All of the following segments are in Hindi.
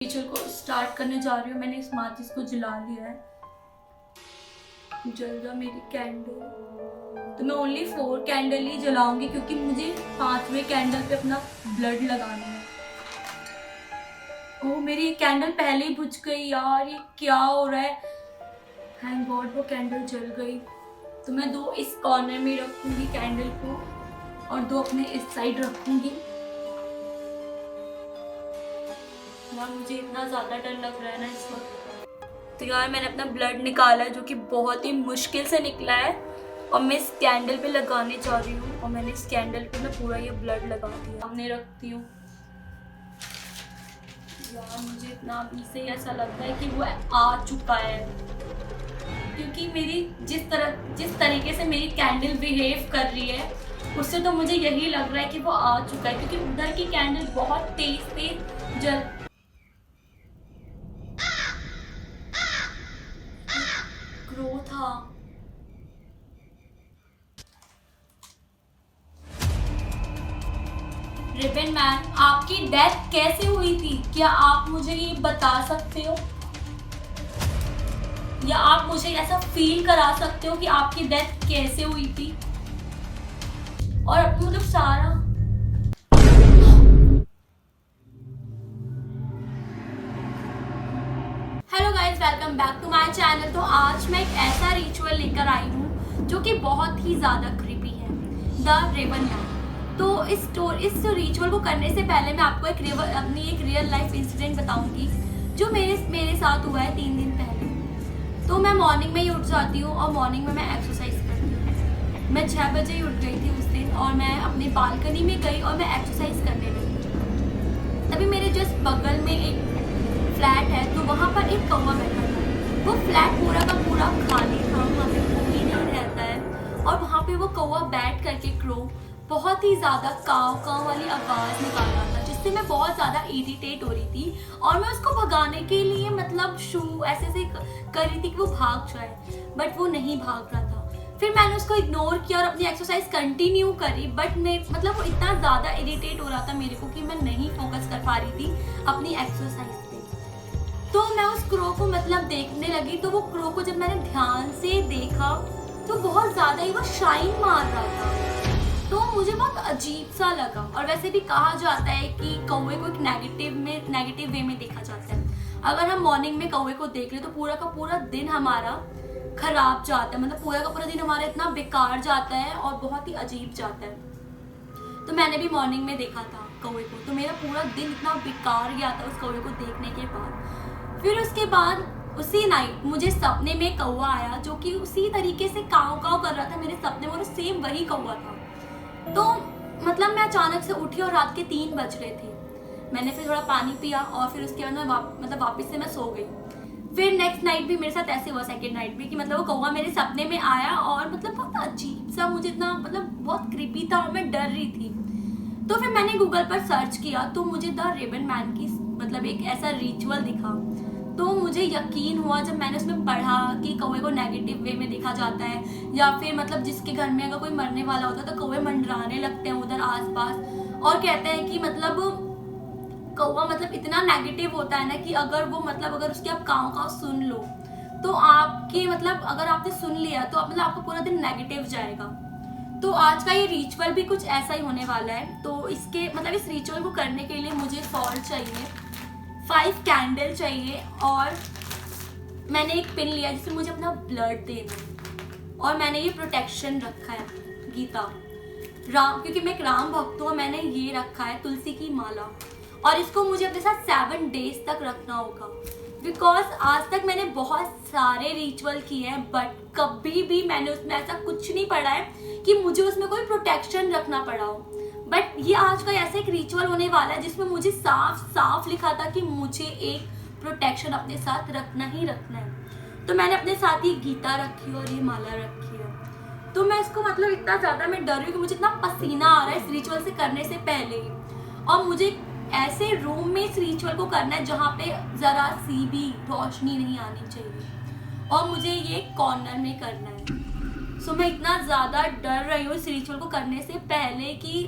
रिचुअल को स्टार्ट करने जा रही हूँ। मैंने इस माचिस को जला लिया है। जल जा मेरी कैंडल। तो मैं ओनली 4 कैंडल ही जलाऊंगी क्योंकि मुझे 5वें कैंडल पे अपना ब्लड लगाना है। ओह मेरी ये कैंडल पहले ही बुझ गई यार, ये क्या हो रहा है। थैंक गॉड वो कैंडल जल गई। तो मैं 2 इस कॉर्नर में रखूंगी कैंडल को और 2 अपने इस साइड रखूंगी। यार मुझे इतना ज़्यादा डर लग रहा है ना इस वक्त। तो यार मैंने अपना ब्लड निकाला है जो कि बहुत ही मुश्किल से निकला है और मैं इस कैंडल पे लगाने जा रही हूँ। और मैंने इस कैंडल पे ना पूरा ये ब्लड लगा दिया। सामने रखती हूँ। यार मुझे इतना अभी से ऐसा लगता है कि वो आ चुका है क्योंकि मेरी जिस तरीके से मेरी कैंडल बिहेव कर रही है उससे तो मुझे यही लग रहा है कि वो आ चुका है क्योंकि उधर की कैंडल बहुत तेज जल ग्रो था। रिबन मैन आपकी डेथ कैसे हुई थी? क्या आप मुझे ये बता सकते हो या आप मुझे ऐसा फील करा सकते हो कि आपकी डेथ कैसे हुई थी? और मतलब सारा hello guys, welcome back to my channel. तो आज मैं एक ऐसा रिचुअल लेकर आई हूँ जो कि बहुत ही ज़्यादा क्रीपी है, द रिबन मैन। तो इस रिचुअल को करने से पहले मैं आपको अपनी एक रियल लाइफ इंसिडेंट बताऊंगी जो मेरे साथ हुआ है 3 दिन पहले। तो मैं मॉर्निंग में ही उठ जाती हूँ और मॉर्निंग में मैं एक्सरसाइज करती हूँ। मैं 6 बजे ही उठ गई थी उस दिन और मैं अपनी बालकनी में गई और मैं एक्सरसाइज करने लगी। तभी मेरे जस्ट बगल में एक फ्लैट है तो वहाँ पर एक कौवा बैठा था। वो फ्लैट पूरा का पूरा खाली था, वहाँ पे कोई नहीं रहता है। और वहाँ पे वो कौवा बैठ करके क्रो बहुत ही ज़्यादा काव काव वाली आवाज़ निकाल रहा था जिससे मैं बहुत ज़्यादा इरिटेट हो रही थी। और मैं उसको भगाने के लिए मतलब ऐसे कर रही थी कि वो भाग जाए, बट वो नहीं भाग रहा था। फिर मैंने उसको इग्नोर किया और अपनी एक्सरसाइज कंटिन्यू करी, बट मतलब वो इतना ज़्यादा इरिटेट हो रहा था मेरे को कि मैं नहीं फोकस कर पा रही थी अपनी एक्सरसाइज पे। तो मैं उस क्रो को मतलब देखने लगी। तो वो क्रो को जब मैंने ध्यान से देखा तो बहुत ज़्यादा ही वो शाइन मार रहा था। तो मुझे बहुत अजीब सा लगा। और वैसे भी कहा जाता है कि कौवे को एक नेगेटिव वे में देखा जाता है। अगर हम मॉर्निंग में कौवे को देख ले तो पूरा का पूरा दिन हमारा खराब जाता है, मतलब पूरा का पूरा दिन हमारा इतना बेकार जाता है और बहुत ही अजीब जाता है। तो मैंने भी मॉर्निंग में देखा था कौवे को, तो मेरा पूरा दिन इतना बेकार गया था उस कौवे को देखने के बाद। फिर उसके बाद उसी नाइट मुझे सपने में कौवा आया जो कि उसी तरीके से काव काव कर रहा था मेरे सपने में, और सेम वही कौवा था। तो मतलब मैं अचानक से उठी और रात के 3 बज रहे थे। मैंने फिर थोड़ा पानी पिया और फिर उसके बाद मैं वापस से मैं सो गई। फिर नेक्स्ट नाइट भी मेरे साथ ऐसे हुआ, सेकेंड नाइट भी, कि मतलब वो कौवा मेरे सपने में आया और मतलब बहुत अजीब सा, मुझे इतना मतलब बहुत क्रीपी था और मैं डर रही थी। तो फिर मैंने गूगल पर सर्च किया तो मुझे द रिबन मैन की मतलब एक ऐसा रिचुअल दिखा। तो मुझे यकीन हुआ जब मैंने उसमें पढ़ा कि कौवे को नेगेटिव वे में देखा जाता है, या फिर मतलब जिसके घर में अगर कोई मरने वाला होता है तो कौवे मंडराने लगते हैं उधर आसपास। और कहते हैं कि मतलब कौवा मतलब इतना नेगेटिव होता है ना कि अगर उसकी आप काव काव सुन लो तो आपके मतलब अगर आपने सुन लिया तो मतलब आपका पूरा दिन नेगेटिव जाएगा। तो आज का ये रिचुअल भी कुछ ऐसा ही होने वाला है। तो इस रिचुअल को करने के लिए मुझे सॉल्ट चाहिए, 5 कैंडल चाहिए, और मैंने एक पिन लिया जिससे मुझे अपना ब्लड देना है। और मैंने ये प्रोटेक्शन रखा है गीता राम, क्योंकि मैं एक राम भक्त हूँ। मैंने ये रखा है तुलसी की माला, और इसको मुझे अपने साथ 7 डेज तक रखना होगा। बिकॉज आज तक मैंने बहुत सारे रिचुअल किए हैं बट कभी भी मैंने उसमें ऐसा कुछ नहीं पढ़ा है कि मुझे उसमें कोई प्रोटेक्शन रखना पड़ा हो। बट ये आज का ऐसा एक रिचुअल होने वाला है जिसमें मुझे साफ साफ लिखा था कि मुझे एक प्रोटेक्शन अपने साथ रखना ही रखना है। तो मैंने अपने साथ ही गीता रखी और ये माला रखी है। तो मैं इसको मतलब इतना ज़्यादा मैं डर रही हूँ कि मुझे इतना पसीना आ रहा है इस रिचुअल से करने से पहले ही। और मुझे ऐसे रूम में इस रिचुअल को करना है जहाँ पे ज़रा सी भी रोशनी नहीं आनी चाहिए, और मुझे ये कॉर्नर में करना है। सो मैं इतना ज़्यादा डर रही हूँ इस रिचुअल को करने से पहले कि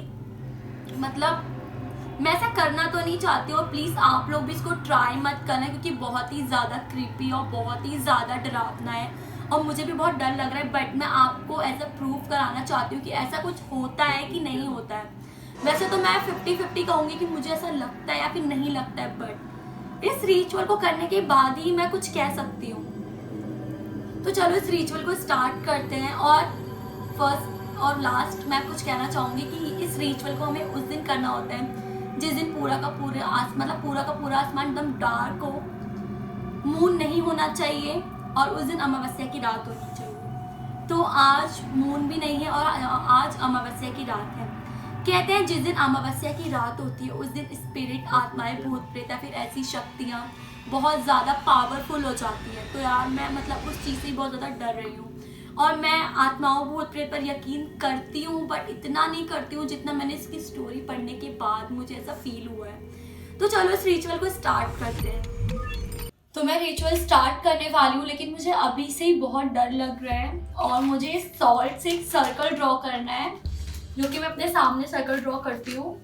मतलब मैं ऐसा करना तो नहीं चाहती हूँ, प्लीज़ आप लोग भी इसको ट्राई मत करना क्योंकि बहुत ही ज़्यादा क्रीपी और बहुत ही ज़्यादा डरावना है और मुझे भी बहुत डर लग रहा है। बट मैं आपको ऐसा प्रूव कराना चाहती हूँ कि ऐसा कुछ होता है कि नहीं होता है। वैसे तो मैं 50-50 कहूँगी कि मुझे ऐसा लगता है या फिर नहीं लगता है, बट इस रिचुअल को करने के बाद ही मैं कुछ कह सकती हूँ। तो चलो इस रिचुअल को स्टार्ट करते हैं। और फर्स्ट और लास्ट मैं कुछ कहना चाहूँगी कि इस रिचुअल को हमें उस दिन करना होता है जिस दिन पूरा का पूरा आसमान एकदम डार्क हो, मून नहीं होना चाहिए और उस दिन अमावस्या की रात होनी चाहिए। तो आज मून भी नहीं है और आज अमावस्या की रात है। कहते हैं जिस दिन अमावस्या की रात होती है उस दिन स्पिरिट, आत्माएं, भूत प्रेत या फिर ऐसी शक्तियाँ बहुत ज़्यादा पावरफुल हो जाती है। तो यार मैं मतलब उस चीज़ से बहुत ज़्यादा डर रही हूँ और मैं आत्माओं, भूत प्रेत पर यकीन करती हूँ बट इतना नहीं करती हूँ जितना मैंने इसकी स्टोरी पढ़ने के बाद मुझे ऐसा फील हुआ है। तो चलो इस रिचुअल को स्टार्ट करते हैं। तो मैं रिचुअल स्टार्ट करने वाली हूँ लेकिन मुझे अभी से ही बहुत डर लग रहा है और मुझे सॉल्ट से एक सर्कल ड्रॉ करना है, जो कि मैं अपने सामने सर्कल ड्रॉ करती हूँ।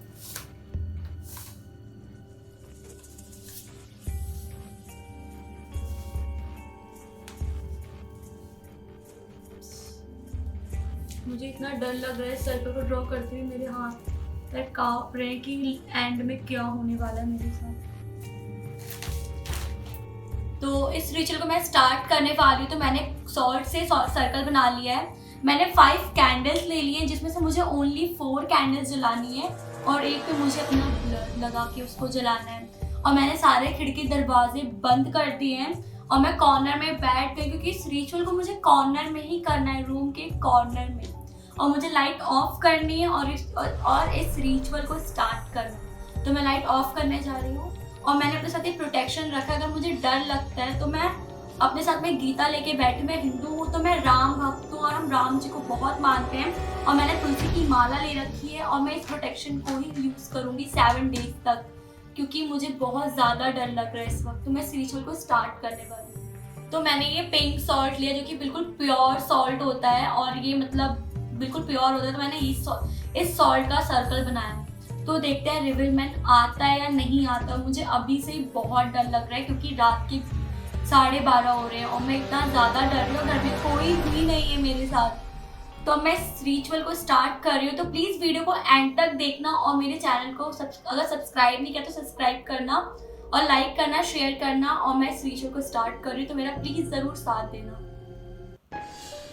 मुझे इतना डर लग रहा है सर्कल को ड्रॉ करते हुए, मेरे हाथ पैर कांप रहे हैं कि एंड में क्या होने वाला है मेरे साथ। तो इस रिचुअल को मैं स्टार्ट करने वाली हूँ। तो मैंने सॉल्ट से सर्कल बना लिया है। मैंने 5 कैंडल्स ले लिए हैं जिसमें से मुझे ओनली 4 कैंडल्स जलानी है और एक पे मुझे अपना ब्लड लगा के उसको जलाना है। और मैंने सारे खिड़की दरवाजे बंद कर दिए हैं और मैं कॉर्नर में बैठ गई क्योंकि इस रिचुअल को मुझे कॉर्नर में ही करना है, रूम के कॉर्नर में। और मुझे लाइट ऑफ करनी है और इस रिचुअल को स्टार्ट करना है। तो मैं लाइट ऑफ करने जा रही हूँ और मैंने अपने साथ एक प्रोटेक्शन रखा है। अगर मुझे डर लगता है तो मैं अपने साथ में गीता लेके बैठी। मैं हिंदू हूँ तो मैं राम भक्त हूँ और हम राम जी को बहुत मानते हैं और मैंने तुलसी की माला ले रखी है और मैं इस प्रोटेक्शन को ही यूज़ करूँगी 7 डेज तक क्योंकि मुझे बहुत ज़्यादा डर लग रहा है इस वक्त। तो मैं इस रिचुअल को स्टार्ट करने वाली हूँ। तो मैंने ये पिंक सॉल्ट लिया जो कि बिल्कुल प्योर सॉल्ट होता है और ये मतलब बिल्कुल प्योर होता है। तो मैंने इस सॉल्ट का सर्कल बनाया। तो देखते हैं रिवीलमेंट आता है या नहीं आता। मुझे अभी से ही बहुत डर लग रहा है क्योंकि रात के 12:30 हो रहे हैं और मैं इतना ज़्यादा डर रही हूँ, घर में कोई भी नहीं है मेरे साथ। तो मैं इस रिचुअल को स्टार्ट कर रही हूँ। तो प्लीज़ वीडियो को एंड तक देखना और मेरे चैनल को अगर सब्सक्राइब नहीं किया तो सब्सक्राइब करना और लाइक करना, शेयर करना। और मैं इस रिचुअल को स्टार्ट कर रही हूँ तो मेरा प्लीज़ ज़रूर साथ देना।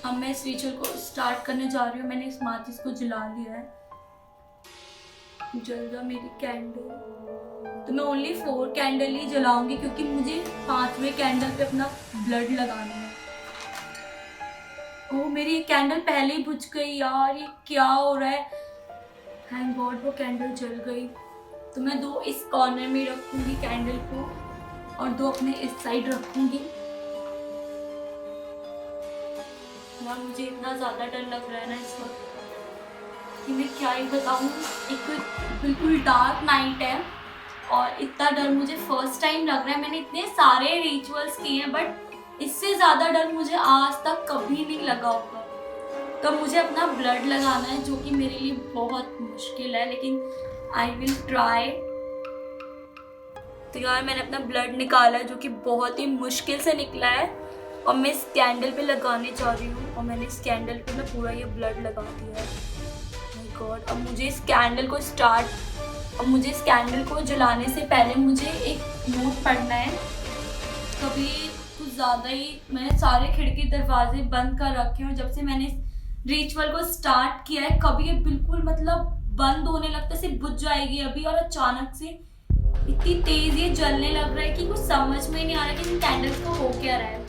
अब मैं इस रिचुअल को स्टार्ट करने जा रही हूँ। मैंने इस माचिस को जला लिया है, जल रहा मेरी कैंडल। तो मैं ओनली 4 कैंडल ही जलाऊंगी क्योंकि मुझे 5वें कैंडल पे अपना ब्लड लगाना है। ओह मेरी कैंडल पहले ही बुझ गई यार, ये क्या हो रहा है। थैंक गॉड वो कैंडल जल गई। तो मैं 2 इस कॉर्नर में रखूंगी कैंडल को और 2 अपने इस साइड रखूंगी। यार मुझे इतना ज़्यादा डर लग रहा है ना इस वक्त कि मैं क्या ही बताऊँ। एक बिल्कुल डार्क नाइट है और इतना डर मुझे फर्स्ट टाइम लग रहा है। मैंने इतने सारे रिचुअल्स किए हैं बट इससे ज़्यादा डर मुझे आज तक कभी नहीं लगा होगा। तो मुझे अपना ब्लड लगाना है जो कि मेरे लिए बहुत मुश्किल है लेकिन आई विल ट्राई। तो यार मैंने अपना ब्लड निकाला है जो कि बहुत ही मुश्किल से निकला है और मैं इस कैंडल पे लगाने जा रही हूँ और मैंने इस कैंडल पे ना पूरा ये ब्लड लगा दिया है। My God. अब मुझे इस कैंडल को जलाने से पहले मुझे एक नोट पढ़ना है। कभी कुछ ज़्यादा ही मैंने सारे खिड़की दरवाजे बंद कर रखे हैं और जब से मैंने इस रिचुअल को स्टार्ट किया है कभी ये बिल्कुल मतलब बंद होने लगता है, सिर्फ बुझ जाएगी अभी और अचानक से इतनी तेज़ ये जलने लग रहा है कि कुछ समझ में नहीं आ रहा कि इन कैंडल्स को हो क्या रहा है।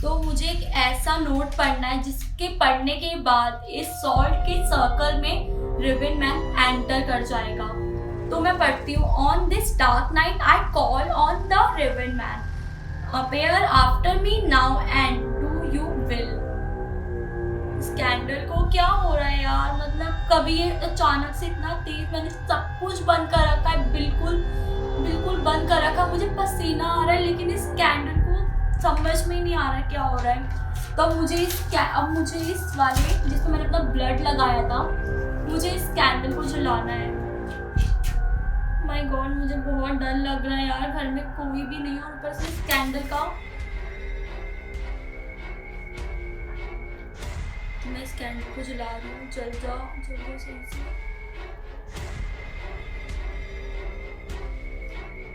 तो मुझे एक ऐसा नोट पढ़ना है जिसके पढ़ने के बाद इस सॉल्ट के सर्कल में रिबन मैन एंटर कर जाएगा। तो मैं पढ़ती हूँ, on this dark night I call on the ribbon man, appear after me now and do you will. इस कैंडल को क्या हो रहा है यार, मतलब कभी ये अचानक से इतना तेज, मैंने सब कुछ बंद कर रखा है, बिल्कुल बंद कर रखा। मुझे पसीना आ रहा है लेकिन इस कैंडल समझ में ही नहीं आ रहा क्या हो रहा है। तो अब मुझे इस वाले जिसको मैंने अपना ब्लड लगाया था, मुझे इस कैंडल को जलाना है। माय गॉड, मुझे बहुत डर लग रहा है यार, घर में कोई भी नहीं है और ऊपर से इस कैंडल का। मैं इस कैंडल को जला रही हूँ, जल जाओ सही से।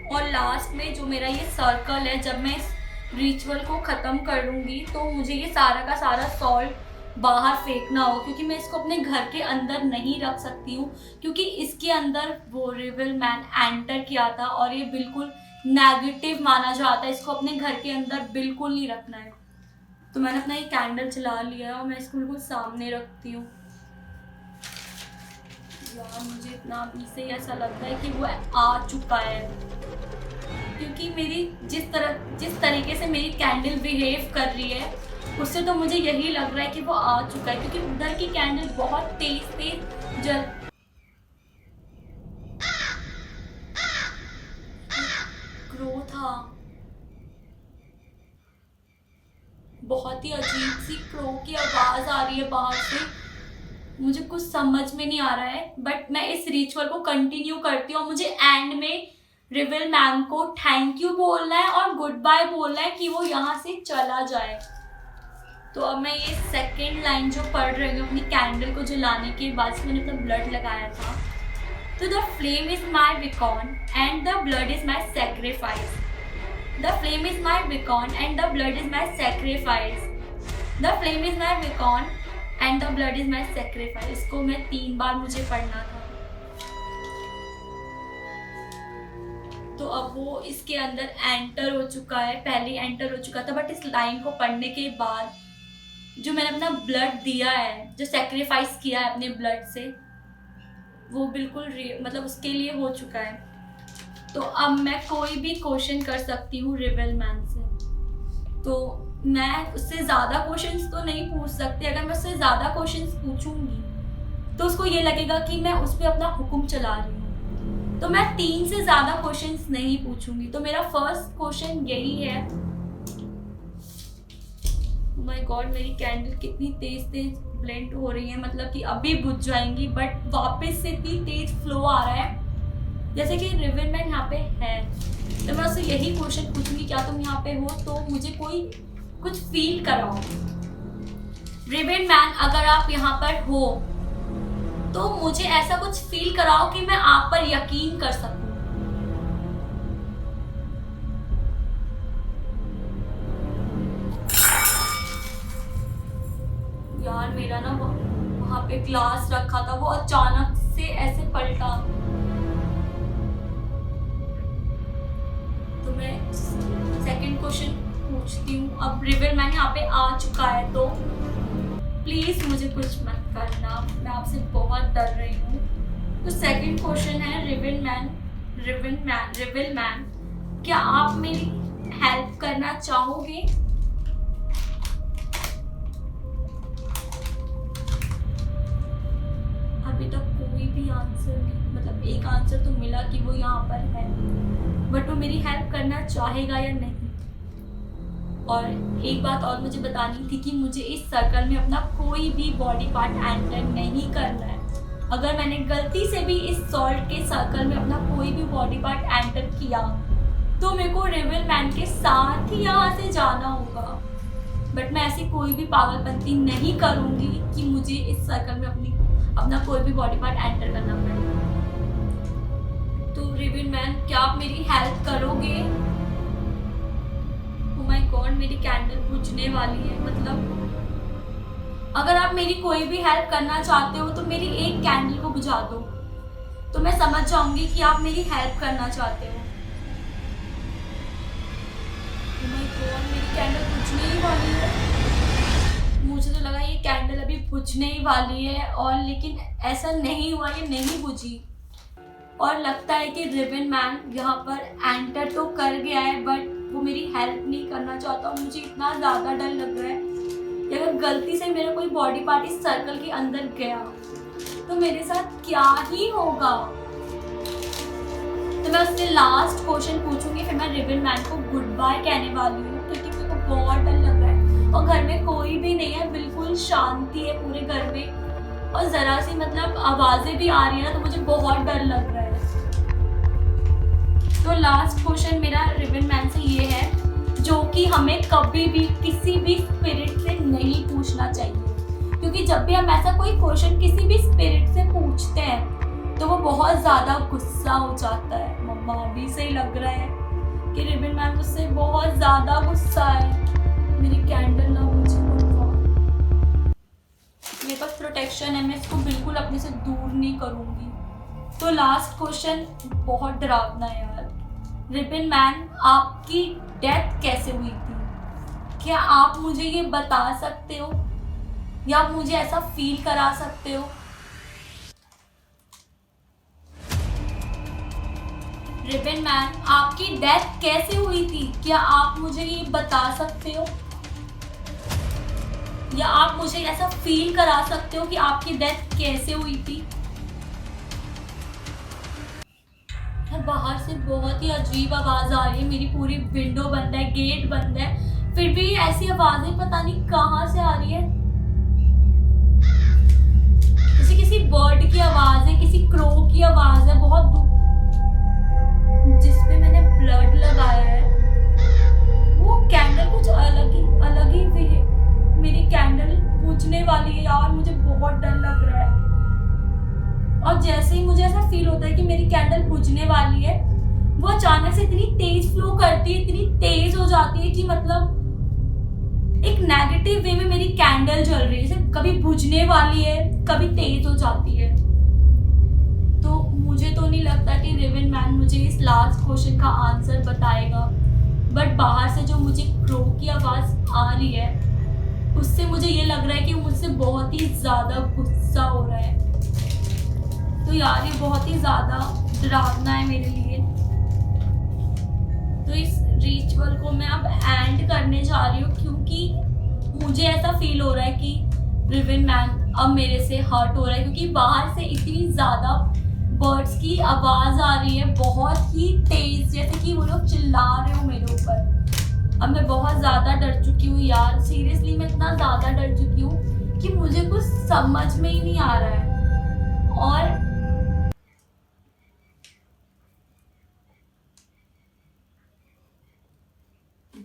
और लास्ट में जो मेरा ये सर्कल है, जब मैं इस रिचुअल को ख़त्म कर लूँगी तो मुझे ये सारा का सारा सॉल्ट बाहर फेंकना हो, क्योंकि मैं इसको अपने घर के अंदर नहीं रख सकती हूँ, क्योंकि इसके अंदर वो रिविल मैन एंटर किया था और ये बिल्कुल नेगेटिव माना जाता है। इसको अपने घर के अंदर बिल्कुल नहीं रखना है। तो मैंने अपना ये कैंडल जला लिया है और मैं इसको बिल्कुल सामने रखती हूँ। यार मुझे इतना अभी से ऐसा लगता है कि वो आ चुका है, क्योंकि मेरी जिस तरीके से मेरी कैंडल बिहेव कर रही है उससे तो मुझे यही लग रहा है कि वो आ चुका है, क्योंकि उधर की कैंडल बहुत तेज जल। क्रो था, बहुत ही अजीब सी क्रो की आवाज आ रही है बाहर से। मुझे कुछ समझ में नहीं आ रहा है, बट मैं इस रिचुअल को कंटिन्यू करती हूँ। मुझे एंड में रिविल मैन को थैंक यू बोलना है और गुड बाय बोलना है कि वो यहाँ से चला जाए। तो अब मैं ये सेकेंड लाइन जो पढ़ रही हूँ अपनी कैंडल को जलाने के बाद से मैंने अपना ब्लड लगाया था। तो the flame is my Beacon and the blood is my sacrifice. The flame is my Beacon and the blood is my sacrifice. The flame is my Beacon and the blood is my sacrifice. इसको मैं 3 बार मुझे पढ़ना था। तो अब वो इसके अंदर एंटर हो चुका है, पहले एंटर हो चुका था, बट इस लाइन को पढ़ने के बाद जो मैंने अपना ब्लड दिया है, जो सेक्रीफाइस किया है अपने ब्लड से, वो बिल्कुल मतलब उसके लिए हो चुका है। तो अब मैं कोई भी क्वेश्चन कर सकती हूँ रिविल मैन से। तो मैं उससे ज़्यादा क्वेश्चंस तो नहीं पूछ सकती। अगर मैं उससे ज़्यादा क्वेश्चंस पूछूंगी तो उसको ये लगेगा कि मैं उस पर अपना हुक्म चला रही हूँ। तो मैं 3 से ज़्यादा क्वेश्चंस नहीं पूछूंगी। तो मेरा फर्स्ट क्वेश्चन यही है। माय गॉड, मेरी कैंडल कितनी तेज ब्लेंड हो रही है, मतलब कि अभी बुझ जाएंगी, बट वापस से इतनी तेज फ्लो आ रहा है जैसे कि रिविल मैन यहाँ पे है। तो मैं उससे यही क्वेश्चन पूछूंगी, क्या तुम यहाँ पे हो तो मुझे कुछ फील कराओ। रिविल मैन, अगर आप यहाँ पर हो तो मुझे ऐसा कुछ फील कराओ कि मैं आप पर यकीन कर सकूं। यार मेरा ना वहां पे ग्लास रखा था, वो अचानक से ऐसे पलटा। तो मैं सेकंड क्वेश्चन पूछती हूँ। अब रिविल मैन यहाँ पे आ चुका है, तो प्लीज मुझे कुछ मत करना, मैं आपसे बहुत डर रही हूँ। तो सेकंड क्वेश्चन है, रिविल मैन, क्या आप मेरी हेल्प करना चाहोगे? अभी तक कोई भी आंसर नहीं, मतलब एक आंसर तो मिला कि वो यहाँ पर है, बट वो मेरी हेल्प करना चाहेगा या नहीं। और एक बात और मुझे बतानी थी कि मुझे इस सर्कल में अपना कोई भी बॉडी पार्ट एंटर नहीं करना है। अगर मैंने गलती से भी इस सॉल्ट के सर्कल में अपना कोई भी बॉडी पार्ट एंटर किया तो मेरे को रिविल मैन के साथ ही यहाँ से जाना होगा। बट मैं ऐसी कोई भी पागलपंती नहीं करूँगी कि मुझे इस सर्कल में अपना कोई भी बॉडी पार्ट एंटर करना पड़े। तो रिविल मैन, क्या आप मेरी हेल्प करोगे? ओह माय गॉड, मेरी कैंडल बुझने वाली है। मतलब अगर आप मेरी कोई भी हेल्प करना चाहते हो तो मेरी एक कैंडल को बुझा दो, तो मैं समझ जाऊंगी कि आप मेरी हेल्प करना चाहते हो। ओह माय गॉड, मेरी कैंडल बुझने ही वाली है। मुझे तो लगा ये कैंडल अभी बुझने ही वाली है, और लेकिन ऐसा नहीं हुआ, ये नहीं बुझी। और लगता है कि रिविल मैन यहाँ पर एंटर तो कर गया है, बट वो मेरी हेल्प नहीं करना चाहता। और मुझे इतना ज़्यादा डर लग रहा है कि अगर गलती से मेरा कोई बॉडी पार्ट इस सर्कल के अंदर गया तो मेरे साथ क्या ही होगा। तो मैं उससे लास्ट क्वेश्चन पूछूंगी, फिर मैं रिविल मैन को गुड बाय कहने वाली हूँ, क्योंकि मेरे को बहुत डर लग रहा है। और घर में कोई भी नहीं है, बिल्कुल शांति है पूरे घर में, और ज़रा सी मतलब आवाज़ें भी आ रही है ना, तो मुझे बहुत डर लग रहा है। तो लास्ट क्वेश्चन मेरा रिबन मैन से ये है, जो कि हमें कभी भी किसी भी स्पिरिट से नहीं पूछना चाहिए, क्योंकि जब भी हम ऐसा कोई क्वेश्चन किसी भी स्पिरिट से पूछते हैं तो वो बहुत ज़्यादा गुस्सा हो जाता है। मम्मा अभी से ही लग रहा है कि रिबन मैन मुझसे बहुत ज़्यादा गुस्सा है। मेरी कैंडल ना मुझे मेरे पास प्रोटेक्शन है, मैं इसको बिल्कुल अपने से दूर नहीं करूँगी। तो लास्ट क्वेश्चन बहुत डरावना है यार। रिबन मैन, आपकी डेथ कैसे हुई थी? क्या आप मुझे ये बता सकते हो या आप मुझे ऐसा फील करा सकते हो? रिबन मैन, आपकी डेथ कैसे हुई थी? क्या आप मुझे ये बता सकते हो या आप मुझे ऐसा फील करा सकते हो कि आपकी डेथ कैसे हुई थी? बाहर से बहुत ही अजीब आवाज आ रही है, मेरी पूरी विंडो बंद है, गेट बंद है, फिर भी ऐसी आवाजें पता नहीं कहाँ से आ रही है। जैसे किसी बर्ड की आवाज है, किसी क्रो की आवाज है बहुत दूर। जिसपे मैंने ब्लड लगाया है वो कैंडल कुछ अलग ही भी है। मेरी कैंडल बुझने वाली है यार, मुझे बहुत डर लग रहा है। और जैसे ही मुझे ऐसा फील होता है कि मेरी कैंडल बुझने वाली है, वो अचानक से इतनी तेज फ्लो करती है, इतनी तेज हो जाती है कि मतलब एक नेगेटिव वे में मेरी कैंडल जल रही है। जैसे कभी बुझने वाली है, कभी तेज हो जाती है। तो मुझे तो नहीं लगता कि रिबन मैन मुझे इस लास्ट क्वेश्चन का आंसर बताएगा, बट बाहर से जो मुझे क्रो की आवाज आ रही है उससे मुझे ये लग रहा है कि मुझसे बहुत ही ज्यादा गुस्सा हो रहा है। तो यार ये बहुत ही ज़्यादा डरावना है मेरे लिए। तो इस रिचुअल को मैं अब एंड करने जा रही हूँ, क्योंकि मुझे ऐसा फील हो रहा है कि रिबन मैन अब मेरे से हर्ट हो रहा है, क्योंकि बाहर से इतनी ज़्यादा बर्ड्स की आवाज़ आ रही है, बहुत ही तेज़, जैसे कि वो लोग चिल्ला रहे हो मेरे ऊपर। अब मैं बहुत ज़्यादा डर चुकी हूँ यार, सीरियसली मैं इतना ज़्यादा डर चुकी हूँ कि मुझे कुछ समझ में ही नहीं आ रहा है। और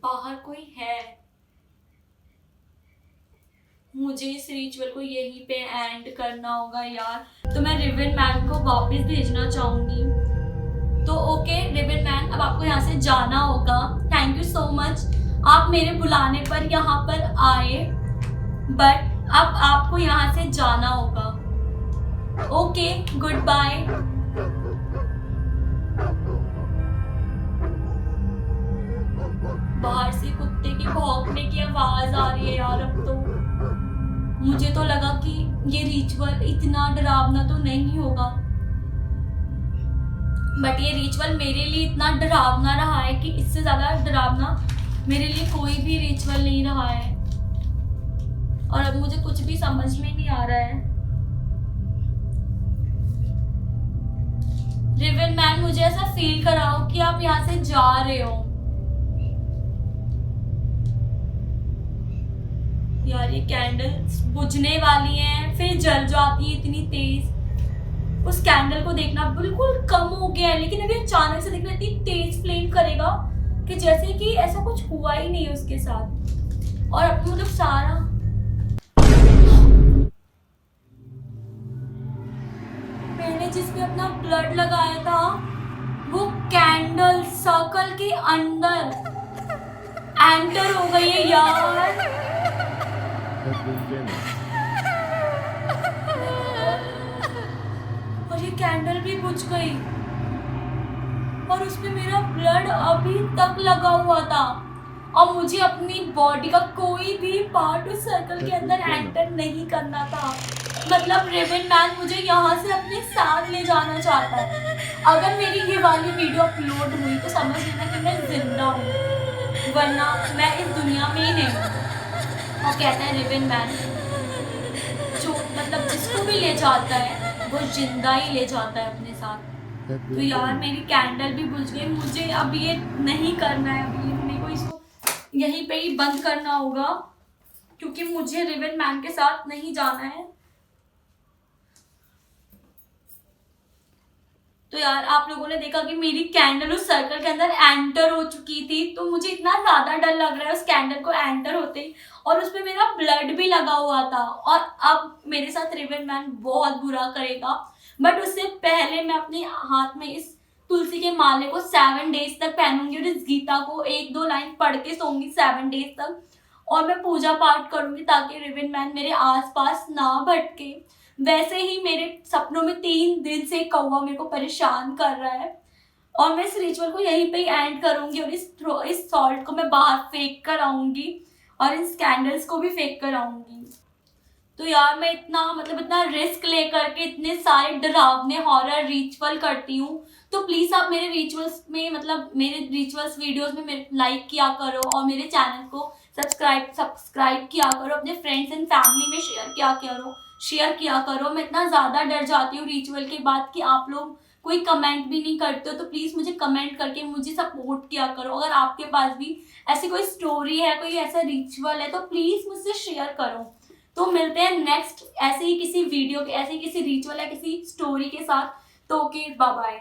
बाहर कोई है, मुझे इस रिचुअल को यहीं पे एंड करना होगा यार। तो मैं रिबन मैन को वापस भेजना चाहूंगी। तो ओके रिबन मैन, अब आपको यहाँ से जाना होगा। थैंक यू सो मच, आप मेरे बुलाने पर यहाँ पर आए, बट अब आपको यहाँ से जाना होगा। Okay, goodbye. बाहर से कुत्ते की भौंकने की आवाज आ रही है यार। अब तो मुझे तो लगा कि ये रिचुअल इतना डरावना तो नहीं होगा, बट ये रिचुअल मेरे लिए इतना डरावना रहा है कि इससे ज्यादा डरावना मेरे लिए कोई भी रिचुअल नहीं रहा है। और अब मुझे कुछ भी समझ में नहीं आ रहा है। रिबन मैन, मुझे ऐसा फील कराओ कि आप यहाँ से जा रहे हो। यार ये कैंडल्स बुझने वाली हैं, फिर जल जाती है इतनी तेज। उस कैंडल को देखना बिल्कुल कम हो गया है, लेकिन अभी अचानक से देखना इतनी तेज फ्लेम करेगा कि जैसे कि ऐसा कुछ हुआ ही नहीं है उसके साथ। और अब मतलब सारा मैंने जिसमें अपना ब्लड लगाया था वो कैंडल सर्कल के अंदर एंटर हो गई है यार। और ये कैंडल भी बुझ गई और उसमें मेरा ब्लड अभी तक लगा हुआ था, और मुझे अपनी बॉडी का कोई भी पार्ट उस सर्कल के अंदर एंटर नहीं करना था। मतलब रिबन मैन मुझे यहाँ से अपने साथ ले जाना चाहता है। अगर मेरी ये वाली वीडियो अपलोड हुई तो समझ लेना कि मैं जिंदा हूँ, वरना मैं इस दुनिया में ही नहीं हूँ। और कहता है रिबन मैन, जो मतलब जिसको भी ले जाता है वो जिंदा ही ले जाता है अपने साथ। तो यार मेरी कैंडल भी बुझ गई, मुझे अब ये नहीं करना है। अभी मेरे को इसको यहीं पे ही बंद करना होगा, क्योंकि मुझे रिबन मैन के साथ नहीं जाना है। तो यार आप लोगों ने देखा कि मेरी कैंडल उस सर्कल के अंदर एंटर हो चुकी थी, तो मुझे इतना ज्यादा डर लग रहा है उस कैंडल को एंटर होते ही, और उसपे मेरा ब्लड भी लगा हुआ था। और अब मेरे साथ रेवन मैन बहुत बुरा करेगा, बट उससे पहले मैं अपने हाथ में इस तुलसी के माले को 7 डेज तक पहनूंगी और इस गीता को 1-2 लाइन पढ़ के सोऊंगी 7 डेज तक। और मैं पूजा पाठ करूंगी ताकि रेवन मैन मेरे आसपास ना भटके। वैसे ही मेरे सपनों में 3 दिन से कौवा मेरे को परेशान कर रहा है, और मैं इस रिचुअल को यहीं पे ही एंड करूंगी, और इस सॉल्ट को मैं बाहर फेंक कर आऊंगी, और इन कैंडल्स को भी फेंक कर आऊंगी। तो यार मैं इतना रिस्क लेकर के इतने सारे डरावने हॉरर रिचुअल करती हूँ, तो प्लीज आप मेरे रिचुअल्स में मेरे रिचुअल्स वीडियोस में मेरे लाइक किया करो, और मेरे चैनल को सब्सक्राइब किया करो, अपने फ्रेंड्स एंड फैमिली में शेयर किया करो। मैं इतना ज़्यादा डर जाती हूँ रिचुअल के बाद कि आप लोग कोई कमेंट भी नहीं करते हो, तो प्लीज़ मुझे कमेंट करके मुझे सपोर्ट किया करो। अगर आपके पास भी ऐसी कोई स्टोरी है, कोई ऐसा रिचुअल है, तो प्लीज़ मुझसे शेयर करो। तो मिलते हैं नेक्स्ट ऐसे ही किसी वीडियो के, ऐसे ही किसी रिचुअल या किसी स्टोरी के साथ। तो ओके, बाय बाय।